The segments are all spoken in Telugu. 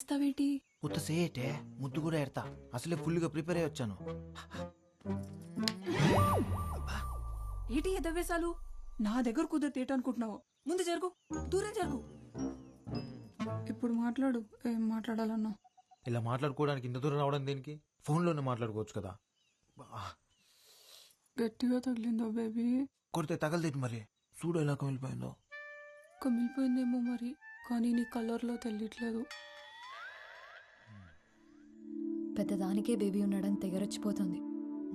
ఇస్తావేంటి? ఉత్త సేటే ముద్దు కూడా ఎడతా. అసలే ఫుల్గా ప్రిపేర్ అయ్యి వచ్చాను. ఏంటి ఎదవేశాలు? నా దగ్గర కుదిరితే అనుకుంటున్నావు? ముందు జరుగు, దూరం జరుగు. ఇప్పుడు మాట్లాడు, ఏం మాట్లాడాలన్నా. ఇలా మాట్లాడుకోవడానికి ఇంత దూరం రావడం దేనికి? ఫోన్లోనే మాట్లాడుకోవచ్చు కదా. గట్టిగా తగిలిందో బేబీ? కొడితే తగలదేటి మరి. చూడు ఎలా కమిలిపోయిందో. కమిలిపోయిందేమో మరి, కానీ నీ కలర్లో తెలియట్లేదు. పెద్దదానికే బేబీ ఉన్నాడని తెగరొచ్చిపోతుంది.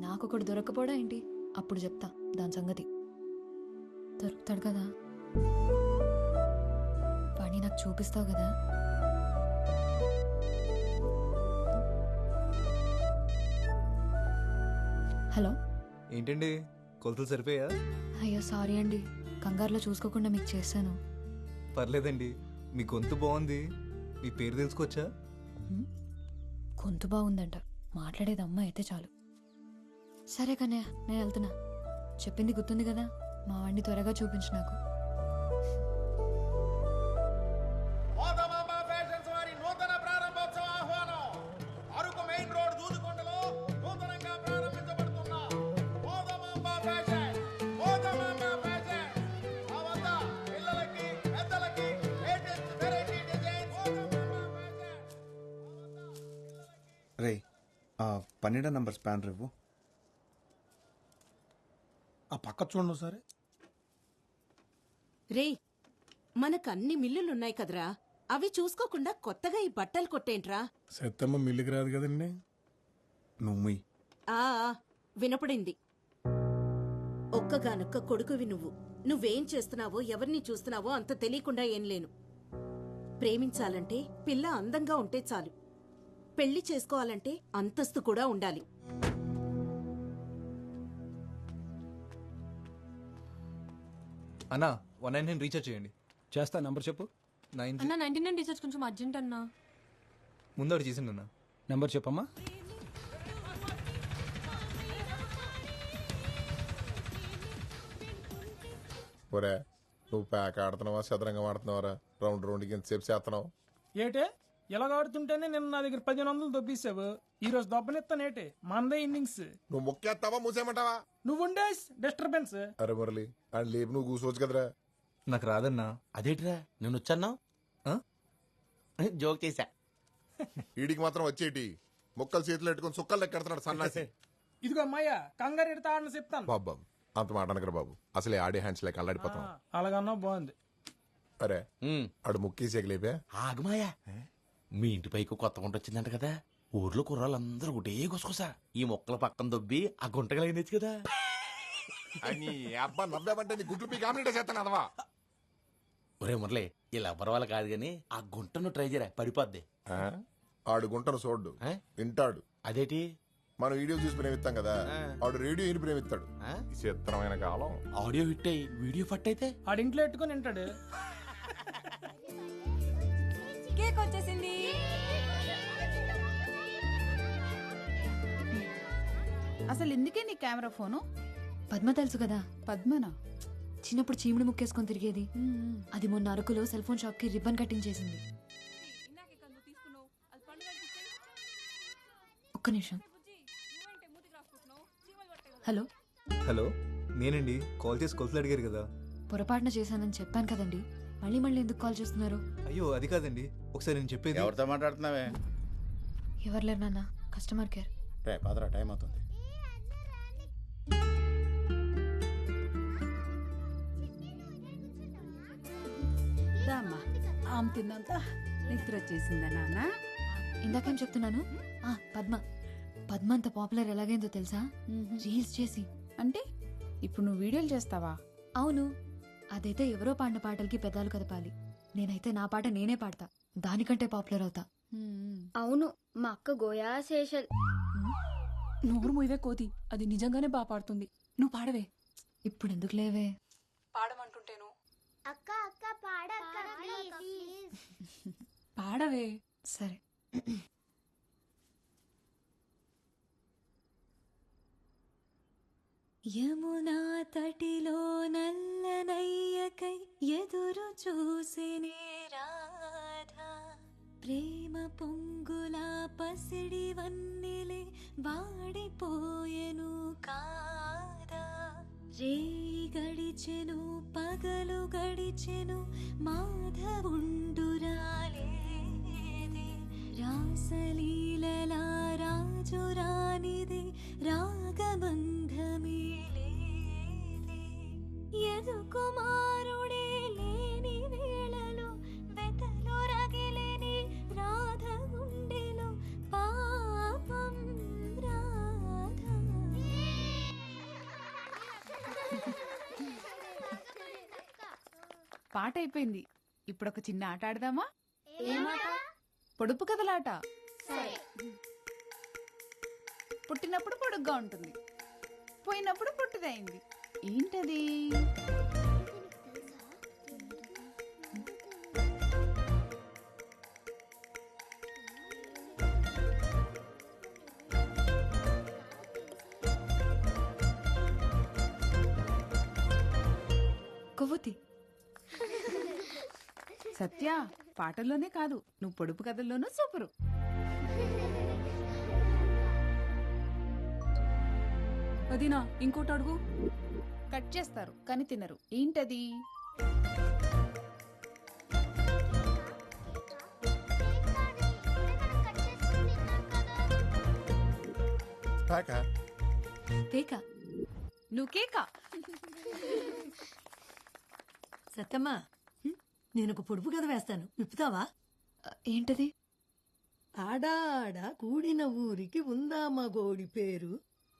నాకొకడు దొరకపోవడా ఏంటి? అప్పుడు చెప్తా దాని సంగతి. దొరుకుతాడు కదా, వాణ్ణి నాకు చూపిస్తావు కదా. హలో, ఏంటండి కొలతలు సరిపోయా? అయ్యో సారీ అండి, కంగారులో చూసుకోకుండా మీకు చేశాను. పర్లేదండి, మీ గొంతు బాగుంది. మీ పేరు తెలుసుకోవచ్చా? గొంతు బాగుందంట, మాట్లాడేది అమ్మ అయితే చాలు. సరే కన్నయ్య, నేను వెళ్తున్నా. చెప్పింది గుర్తుంది కదా, మా వాడిని త్వరగా చూపించు నాకు. రే, 12 నంబర్ స్పాన్ రేవు. ఆ పక్క చూడండి సరే. రే, మనకన్ని మిల్లులున్నాయి కదరా, అవి చూసుకోకుండా కొత్తగా ఈ బట్టలు కొట్టేంట్రా? సత్తమ్మ మిల్లుకి రాదు కదండి. నువ్వు ఆ వినపడింది. ఒక్కగానొక్క కొడుకువి నువ్వు. నువ్వేం చేస్తున్నావో, ఎవరిని చూస్తున్నావో అంత తెలియకుండా ఏం లేను. ప్రేమించాలంటే పిల్ల అందంగా ఉంటే చాలు. పెళ్లి చేసుకోవాలంటే అంతస్తు కూడా ఉండాలి. అన్నా 199 రీఛార్జ్ చేయండి. చేస్తా, నంబర్ చెప్పు. 9 అన్న 99 రీఛార్జ్ కొంచెం అర్జెంట్ అన్నా. ముందు ఒకటి చేసిండు అన్న. నంబర్ చెప్పమ్మా. ఒరే, నువ్వు ప్యాక్ ఆడుతున్నావా చదరంగం ఆడుతున్నావరా? రౌండ్ రౌండ్కి ఎంతసేపు చేస్తున్నావు? ఏటే ఎలాగ ఆడుతుంటేనే నిన్న నా దగ్గర 1500 దొబ్బేసావు. ఈ రోజు దొబ్బనిస్తానేటే, మందే ఇన్నింగ్స్. నువ్వు మొక్కేస్తావా మూసేయమంటావా? నువ్వుండే డిస్టర్బెన్స్. అరే మురళి, అని లేపు నువ్వు కూర్చోవచ్చు కదరా. నాకు రాదన్నా. అదేంటిరా నేను వచ్చాను? జోక్ చేశా. వీడికి మాత్రం వచ్చేటి మొక్కలు చేతులు పెట్టుకుని సుక్కలు లెక్కెడుతున్నాడు సన్నాసి. ఇదిగో అమ్మాయ్యా, కంగారు ఎడతా ఆడని చెప్తాను. బాబు అంత మాట అనకరా బాబు, అసలే ఆడే హ్యాండ్స్ లేక అల్లాడిపోతాం. అలాగన్నా బాగుంది. అరే ఆడు ముక్కేసేకి లేపా. ఆగమాయా, మీ ఇంటి పైకి కొత్త గుంట వచ్చిందంట కదా. ఊర్లో కుర్రాళ్ళందరూ ఒకటే గుసగుసా ఈ మొక్కల పక్కన దొబ్బి ఆ గుంటగలైనచ్చు కదా. అని అబ్బా నవ్వామంటే నీ గుడ్లు పీ కామినేట్ చేస్తాను అదవా. ఒరే మురళి, ఇలా ఎవరి వాళ్ళ కాదు గాని ఆ గుంటను ట్రై చేయరా, పడిపోద్ది. ఆడు గుంటను చూడ్డు, వింటాడు. అదేటి? మనం వీడియో చూసి ప్రేమిస్తాం కదా, ఆడు రేడియో విని ప్రేమిస్తాడు. చిత్రమైన కాలం. ఆడియో హిట్ అయ్యి వీడియో ఫట్ అయితే ఆడింట్లో పెట్టుకుని వింటాడు. కేక్ వచ్చేసింది. అసలు ఎందుకే నీ కెమెరా ఫోను? పద్మ తెలుసు కదా, పద్మనా? చిన్నప్పుడు చీముడు ముక్కేసుకొని తిరిగేది. అది మొన్న అరకులో సెల్ ఫోన్ షాప్ కి రిబ్బన్ కటింగ్ చేసింది. ఒక్క నిమిషం. హలో హలో, నేనండి. కాల్ చేసి కొలతలు అడిగారు కదా. పొరపాటున చేశానని చెప్పాను కదండి, మళ్ళీ మళ్ళీ ఎందుకు కాల్ చేస్తున్నారు? అయ్యో అది కాదండి, ఒకసారి నేను చెప్పేది. ఎవరితో మాట్లాడుతున్నావే? ఎవరు లేరు నాన్న, కస్టమర్ కేర్. రే పాదరా, టైం అవుతుంది. దామ్మా, ఆమె తిన్నంత నిద్ర వచ్చేసిందా నాన్న? ఇందాకేం చెప్తున్నాను? పద్మ పద్మ అంత పాపులర్ ఎలాగైందో తెలుసా? రీల్స్ చేసి. అంటే ఇప్పుడు నువ్వు వీడియోలు చేస్తావా? అవును, అదైతే ఎవరో పాడిన పాటలకి పెదాలు కదపాలి. నేనైతే నా పాట నేనే పాడతా, దానికంటే పాపులర్ అవుతా. అవును, మా అక్క గోయా శేషల్. నోరు మూయవే కోతి, అది నిజంగానే బాగా పాడుతుంది. నువ్వు పాడవే. ఇప్పుడు ఎందుకు లేవే, పాడమంటుంటేను. అక్క అక్క పాడక్క ప్లీజ్. పాడవే. సరే. యమునా తటిలో నల్లనయ్యకై ఎదురు చూసినే రాధా, ప్రేమ పొంగులా పసిడి వన్నెలే వాడిపోయెను కాదా రే గడిచెను పగలు గడిచెను మాధవుండురాలేదే రాసలీలలా రాజు రానిదే రాగబంధమే లేదే యదు కుమారుడే లేని వేళలో వెతలో రగిలేని రాధ గుండెలో పాపం రాధ. పాట అయిపోయింది. ఇప్పుడు ఒక చిన్న ఆట ఆడదామా? పొడుపు కథలాట. పుట్టినప్పుడు పొడుగ్గా ఉంటుంది, పోయినప్పుడు పొట్టిదైంది. ఏంటది? కొవ్వొత్తి. సత్య, పాటల్లోనే కాదు, నువ్వు పొడుపు కథల్లోనూ సూపరు. వదినా ఇంకోటి అడుగు. కట్ చేస్తారు కానీ తినరు. ఏంటది? కేక. నువ్వు కేక. సత్తమ్మా, నేను ఒక పొడుపు కథ వేస్తాను, విప్పుతావా? ఏంటది? ఆడాడ కూడిన ఊరికి ఉందామా గోడి పేరు,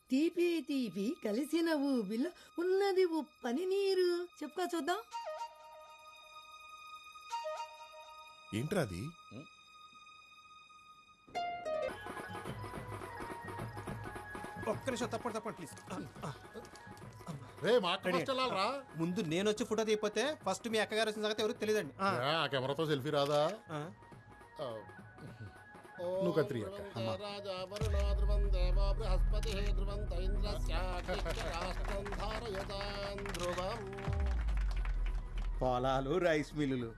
తీపి తీపి కలిసిన ఊబిలో ఉన్నది ఉప్పని నీరు. చెప్పుకో చూద్దాం. ఏంట్రాది? ఒక్క నిమిషం తప్పండి ప్లీజ్. రే మా అక్క ఫస్ట్ వెళ్ళాలరా. ముందు నేను వచ్చి ఫోటో తీయపోతే ఫస్ట్ మీ అక్కగారు వచ్చిన సంగతి ఎవరికి తెలియదండి. ఆ కెమెరాతో సెల్ఫీ రాదా? నువ్వు కత్తిరి అక్క. పొలాలు, రైస్ మిల్లులు,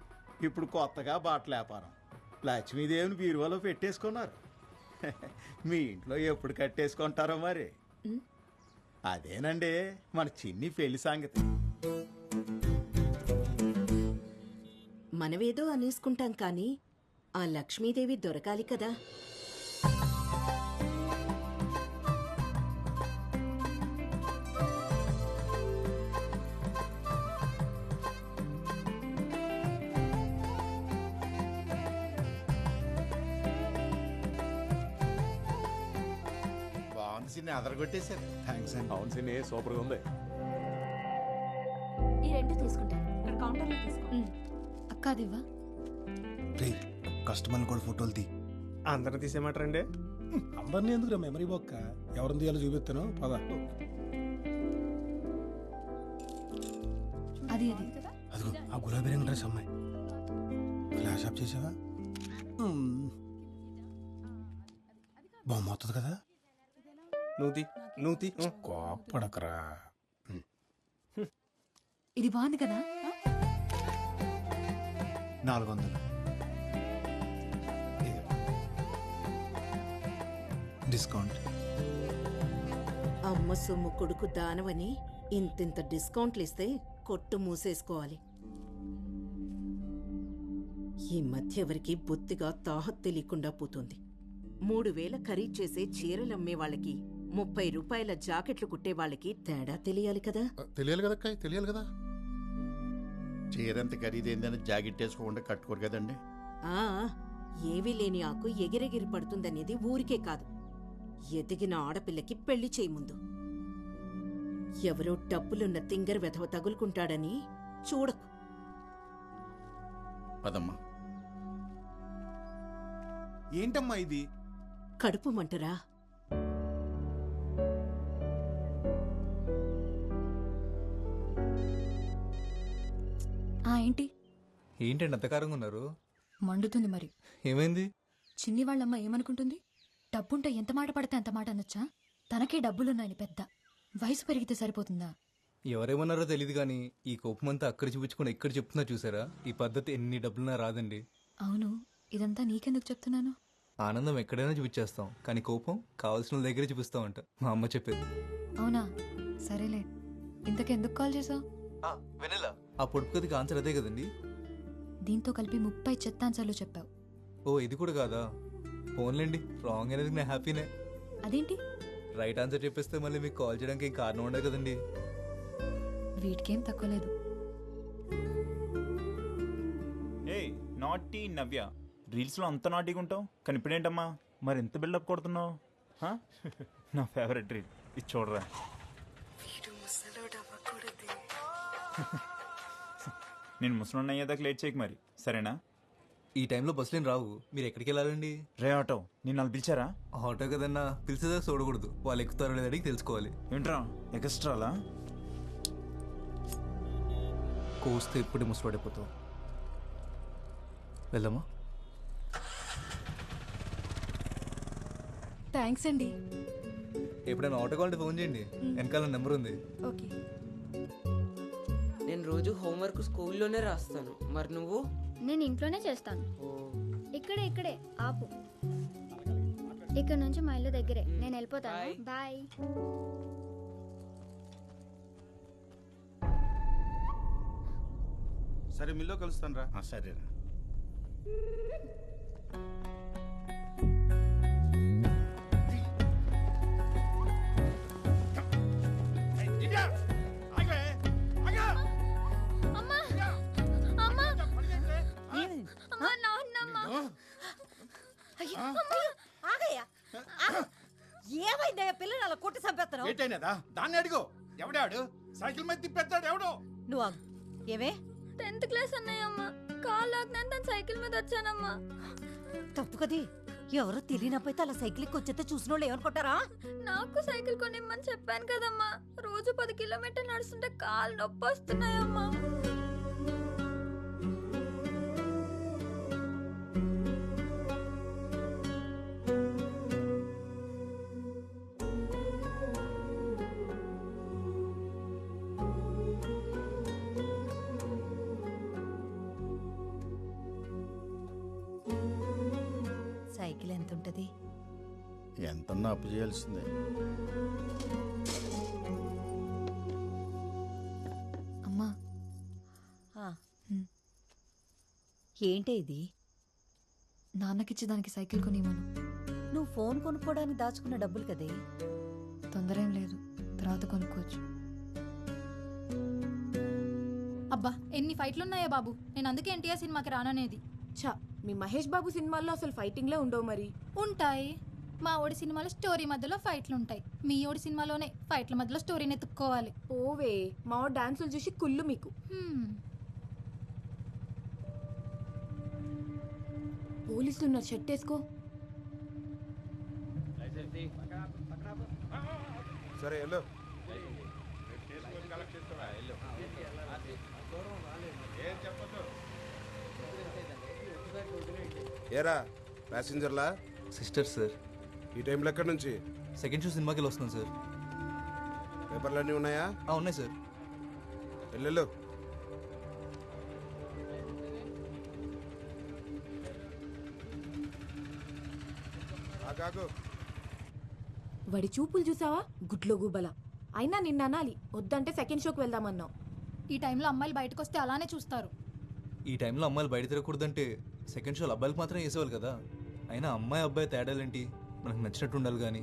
ఇప్పుడు కొత్తగా బట్టల వ్యాపారం. లక్ష్మీదేవిని బీరువాలో పెట్టేసుకున్నారు. మీ ఇంట్లో ఎప్పుడు కట్టేసుకుంటారో మరి. అదేనండి మన చిన్ని పెళ్లి సంగతి. మనమేదో అనేసుకుంటాం కానీ ఆ లక్ష్మీదేవి దొరకాలి కదా. బాగుంది సిన్ని, అదరగొట్టేశారు. థ్యాంక్స్ అండి. అవును సినీ సూపర్గా ఉంది. ఈ రెండు తీసుకుంటా. ఇక్కడ కౌంటర్లో తీసుకో. అక్క అదివ్వా. రే కస్టమర్లు కూడా ఫోటోలు తీ. అందరం తీసేయమంటారండి? అందరినీ ఎందుకు మెమరీ బొక్క, ఎవరిని తీయాలో చూపిస్తాను పద. అది అది అదిగో ఆ గులాబీ రంగు డ్రెస్ అమ్మాయి. ఫ్లాష్ ఆఫ్ చేసావా? బొమ్మ అవుతుంది కదా. నువ్వు తీ. కోపడకరా. ఇది బాగుంది కదా. 400 డిస్కౌంట్. అమ్మ సొమ్ము కొడుకు దానవని ఇంతింత డిస్కౌంట్లు ఇస్తే కొట్టు మూసేసుకోవాలి. ఈ మధ్య ఎవరికి బొత్తిగా తాహత్ తెలియకుండా పోతుంది. 3000 ఖరీదు చేసే చీరలమ్మే వాళ్ళకి 30 రూపాయల జాకెట్లు కుట్టే వాళ్ళకి తేడా తెలియాలి కదా. తెలియాలి కదా అక్క, తెలియాలి కదా. చీరంత ఖరీదైందని జాకెట్ వేసుకోకుండా కట్టుకోరు కదండి. ఆ ఏవీ లేని ఆకు ఎగిరెగిరి పడుతుందనేది ఊరికే కాదు, ఎదిగిన ఆడపిల్లకి పెళ్లి చేయముందు. ఎవరో డబ్బులున్న తింగర్ వెధవ తగులుకుంటాడని చూడకు. పదమ్మా. ఏంటమ్మా ఇది? కడుపు మంటరా? ఏంటి ఏంటండి అంతకారంగా ఉన్నారు? మండుతుంది మరి. ఏమైంది? చిన్ని వాళ్ళమ్మ ఏమనుకుంటుంది? డబ్బుంటే ఎంత మాట పడితే అంత మాట అనొచ్చా? తనకే డబ్బులున్నాయని పెద్ద వయసు పెరిగితే సరిపోతుందా? ఎవరేమన్నారో తెలియదు కానీ ఈ కోపమంతా అక్కడ చూపించుకుని ఎక్కడ చెప్తున్నా చూసారా? ఈ పద్ధతి ఎన్ని డబ్బులున్నా రాదండి. అవును, ఇదంతా నీకెందుకు చెప్తున్నాను? ఆనందం ఎక్కడైనా చూపించేస్తాం, కానీ కోపం కావాల్సిన వాళ్ళ దగ్గరే చూపిస్తామంట మా అమ్మ చెప్పేది. అవునా? సరేలే, ఇంతకెందుకు కాల్ చేసావు? వెనెలా ఆ పొడుపు కథకి ఆన్సర్ అదే కదండి. దీంతో కలిపి 30 చెత్త ఆన్సర్లు చెప్పావు. ఓ ఇది కూడా కాదా? ఫోన్లేండి, రాంగ్ అనేది నా హ్యాపీనే. అదేంటి? రైట్ ఆన్సర్ చెప్పేస్తే మళ్ళీ మీకు కాల్ చేయడానికి ఏం కారణం ఉండదు కదండి. వీటికేం తక్కువ లేదు. ఏయ్ నాటి నవ్య, రీల్స్లో అంత నాటిగా ఉంటావు, కానీ ఇప్పుడేంటమ్మా మరి ఎంత బిల్డప్ కొడుతున్నావు? నా ఫేవరెట్ రీల్ ఇది చూడరా. నేను ముసలి అయ్యేదాకా లేట్ చేయకు మరి, సరేనా? ఈ టైంలో బస్సులేం రావు, మీరు ఎక్కడికి వెళ్ళాలండి? రే ఆటో, నేను వాళ్ళు పిలిచారా? ఆటో కదన్నా, పిలిచేదాకా చూడకూడదు, వాళ్ళు ఎక్కుతారో లేదని తెలుసుకోవాలి. ఏంట్రా ఎక్స్ట్రాలా? కోస్తే ఇప్పుడే ముసలాడిపోతావు. వెళ్దామా? థ్యాంక్స్ అండి. ఎప్పుడైనా ఆటో కావాలంటే ఫోన్ చేయండి, వెనకాల నెంబర్ ఉంది. ఓకే. నేను రోజు హోంవర్క్ స్కూల్లోనే రాస్తాను, మరి నువ్వు? నేను ఇంట్లోనే చేస్తాను. ఇక్కడే ఆపు. ఇక్కడ నుంచి మా ఇల్లు దగ్గరే, నేను వెళ్ళిపోతాను. బాయ్. సరే మిల్లో కలుస్తాను రా. సరేరా. ఏమైందయ్యా పిల్లలు అలా కొట్టి చంపేస్తున్నావు? ఏంటైనదా? దాన్ని అడుగు. ఎవడాడు సైకిల్ మీద తిప్పేస్తాడు? ఎవడో నువ్వు ఆగు. ఏమే? 10th క్లాస్ అన్నయ్యమ్మా, కాల్ లాగ్నాను తను సైకిల్ మీద వచ్చానమ్మా. తప్పు కది. ఎవరో తెలియనపోతే అలా సైకిల్ వచ్చేస్తే చూసిన వాళ్ళు ఏమనుకుంటారా? నాకు సైకిల్ కొనిమ్మని చెప్పాను కదమ్మా. రోజు 10 కిలోమీటర్లు నడుస్తుంటే కాళ్ళు నొప్పి వస్తున్నాయమ్మా. సైకిల్ ఎంత ఉంటది? ఎంతన్నా అప్పు చేయాల్సిందే. అమ్మా. ఏంటే ఇది? నాన్నకిచ్చి దానికి సైకిల్ కొనివ్వను. నువ్వు ఫోన్ కొనుక్కోవడానికి దాచుకున్న డబ్బులు కదే. తొందర ఏం లేదు, తర్వాత కొనుక్కోవచ్చు. అబ్బా ఎన్ని ఫైట్లున్నాయో బాబు, నేను అందుకే ఎన్టీఆర్ సినిమాకి రాననేది. ఛా, మీ మహేష్ బాబు సినిమాల్లో అసలు ఫైటింగ్లే ఉండవు మరి. ఉంటాయి. మా ఓడి సినిమాలో స్టోరీ మధ్యలో ఫైట్లు ఉంటాయి, మీ ఓడి సినిమాలోనే ఫైట్ల మధ్యలో స్టోరీని ఎత్తుక్కోవాలి. ఓవే, మా డాన్సులు చూసి కుళ్ళు మీకు. పోలీసులు ఉన్నారు, షర్ట్ వేసుకో. సరే వెళ్ళు. ఏరా ప్యాసింజర్లా? Sister sir. ఈ టైంలో ఎక్కడి నుంచి? సెకండ్ షో సినిమాకి వెళ్ళి వస్తున్నాం సార్. పేపర్లు అన్నీ ఉన్నాయా? ఉన్నాయి సార్. వెళ్ళు. వాడి చూపులు చూసావా? గుడ్లో గుబల. అయినా నిన్న అనాలి, వద్దంటే సెకండ్ షోకి వెళ్దామన్నావు. ఈ టైంలో అమ్మాయిలు బయటకు వస్తే అలానే చూస్తారు. ఈ టైంలో అమ్మాయిలు బయట తిరగకూడదంటే సెకండ్ షోలు అబ్బాయిలకు మాత్రం వేసేవాళ్ళు కదా. అయినా అమ్మాయి అబ్బాయి తేడాలేంటి? మనకు నచ్చినట్టు ఉండాలి కానీ